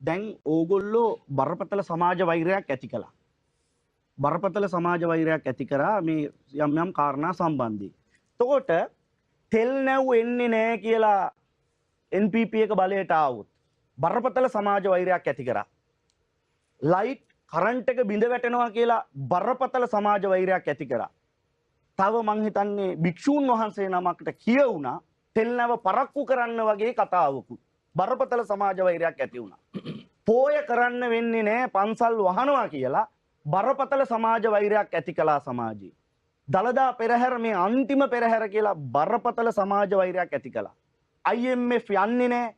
දැන් ඕගොල්ලෝ බරපතල සමාජ වෛරයක් ඇති කළා. බරපතල සමාජ වෛරයක් ඇති කරා මේ යම් යම් කාරණා සම්බන්ධයෙන්. එතකොට තෙල් නැව් එන්නේ නැහැ කියලා NPP එක බලයට ආවොත් බරපතල සමාජ වෛරයක් ඇති කරා. ලයිට් කරන්ට් එක බිඳ වැටෙනවා කියලා බරපතල සමාජ වෛරයක් ඇති කරා. තව මං හිතන්නේ භික්ෂූන් වහන්සේ නමකට කියවුණා තෙල් නැව පරක්කු කරන්න වගේ කතාවකුත්. බරපතල සමාජ වෛරයක් ඇති වුණා. පෝය කරන්න වෙන්නේ නැහැ පන්සල් වහනවා කියලා බරපතල සමාජ වෛරයක් ඇති කළා සමාජයේ. දළදා පෙරහැර මේ අන්තිම පෙරහැර කියලා බරපතල සමාජ වෛරයක් ඇති කළා. IMF යන්නේ නැහැ.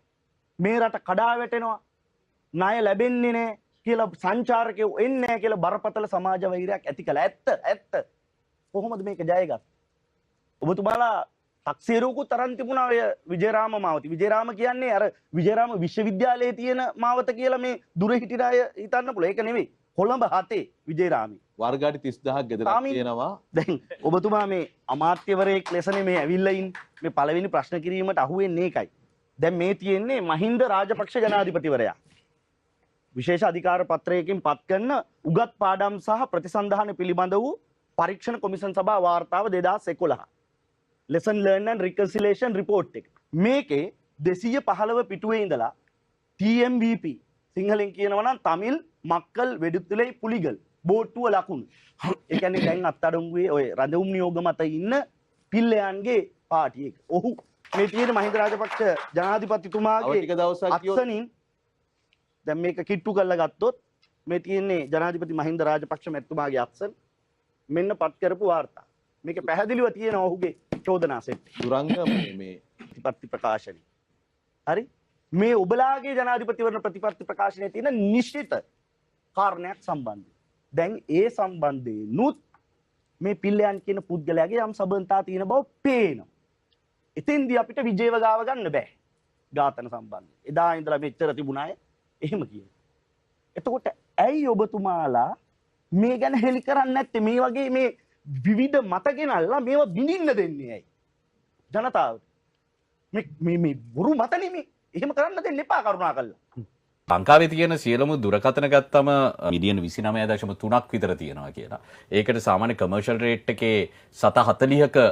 මේ රට කඩා වැටෙනවා. ණය ලැබෙන්නේ නැහැ කියලා සංචාරකයෝ එන්නේ නැහැ කියලා බරපතල සමාජ වෛරයක් ඇති කළා. ඇත්ත. කොහොමද මේක ජයගත්තේ? ඔබතුමාලා තක්සේරුකුත් තරම් තිබුණා ඔය විජේරාම මාවත. විජේරාම කියන්නේ අර විජේරාම විශ්වවිද්‍යාලයේ තියෙන මාවත කියලා මේ දුර හිටින අය හිතන්න පුළුවන්. ඒක නෙවෙයි. කොළඹ 7 විජේරාමි. වර්ගාඩි 30000ක් ගෙදරක් තියෙනවා. දැන් ඔබතුමා මේ අමාත්‍යවරයෙක් ලෙසනේ මේ ඇවිල්ලා ඉන්නේ. මේ පළවෙනි ප්‍රශ්න කිරීමට අහුවෙන්නේ ඒකයි. දැන් මේ තියෙන්නේ මහින්ද රාජපක්ෂ ජනාධිපතිවරයා. විශේෂ අධිකාර පත්‍රයකින් පත් කරන උගත් පාඩම් සහ ප්‍රතිසන්ධාන පිළිබඳ වූ පරීක්ෂණ කොමිෂන් සභා වාර්තාව 2011. lesson learn and reconciliation report එක. මේකේ 215 පිටුවේ ඉඳලා TMVP සිංහලෙන් කියනවා නම් තමිල් මක්කල් වෙඩුතුලේ පුලිගල් බෝට්ටුව ලකුණු. ඒ කියන්නේ දැන් අත්අඩංගුවේ ඔය රඳවුම් නියෝග මත ඉන්න පිල්ලයන්ගේ පාටි එක. ඔහු මේ තියෙන මහින්ද රාජපක්ෂ ජනාධිපතිතුමාගේ අත්සනින් දැන් මේක කිට්ටු කරලා ගත්තොත් මේ තියෙන්නේ ජනාධිපති මහින්ද රාජපක්ෂ මැතිතුමාගේ අත්සන් මෙන්න පත් කරපු වාර්තා. මේක පැහැදිලිව තියෙනවා ඔහුගේ චෝදනා සෙට්. දුරංග මේ ප්‍රතිපත්ති ප්‍රකාශනය. හරි? මේ ඔබලාගේ ජනාධිපතිවරණ ප්‍රතිපත්ති ප්‍රකාශනයේ තියෙන නිශ්චිත කාරණයක් සම්බන්ධයි. දැන් ඒ සම්බන්ධයෙන්ුත් මේ පිල්ලයන් කියන පුද්ගලයාගේ යම් සබඳතා තියෙන බව පේනවා. එතෙන්දී අපිට විජේව ගාව ගන්න බෑ. ඝාතන සම්බන්ධයෙන්. එදා ඉඳලා මෙච්චර තිබුණ අය එහෙම කියනවා. එතකොට ඇයි ඔබතුමාලා මේ ගැන හෙලි කරන්නේ නැත්තේ? මේ වගේ මේ විවිධ මත ගෙනල්ලා මේව බිඳින්න දෙන්නේ ඇයි? ජනතාවට. මේ බුරු මත නෙමෙයි. එහෙම කරන්න දෙන්න එපා කරුණාකරලා. ලංකාවේ තියෙන සියලුම දුරකථන ගත්තම මිලියන 29.3ක් විතර තියෙනවා කියලා. ඒකට සාමාන්‍ය කමර්ෂල් රේට් එකේ 740ක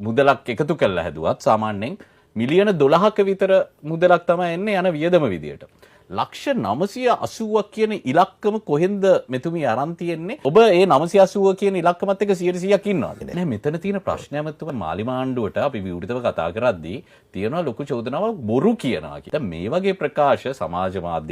මුදලක් එකතු කරලා හැදුවත් සාමාන්‍යයෙන් මිලියන 12ක විතර මුදලක් තමයි එන්නේ යන වියදම විදියට. ලක්ෂ 980ක් කියන ඉලක්කම කොහෙන්ද මෙතුමිය අරන් තියෙන්නේ? ඔබ ඒ 980 කියන ඉලක්කමත් එක්ක 100%ක් ඉන්නවද? නෑ, මෙතන තියෙන ප්‍රශ්නයම තමයි මාලිමාණ්ඩුවට අපි විවෘතව කතා කරද්දී තියෙනවා ලොකු චෝදනාවක් බොරු කියනවා කියලා. මේ වගේ ප්‍රකාශ සමාජ මාධ්‍ය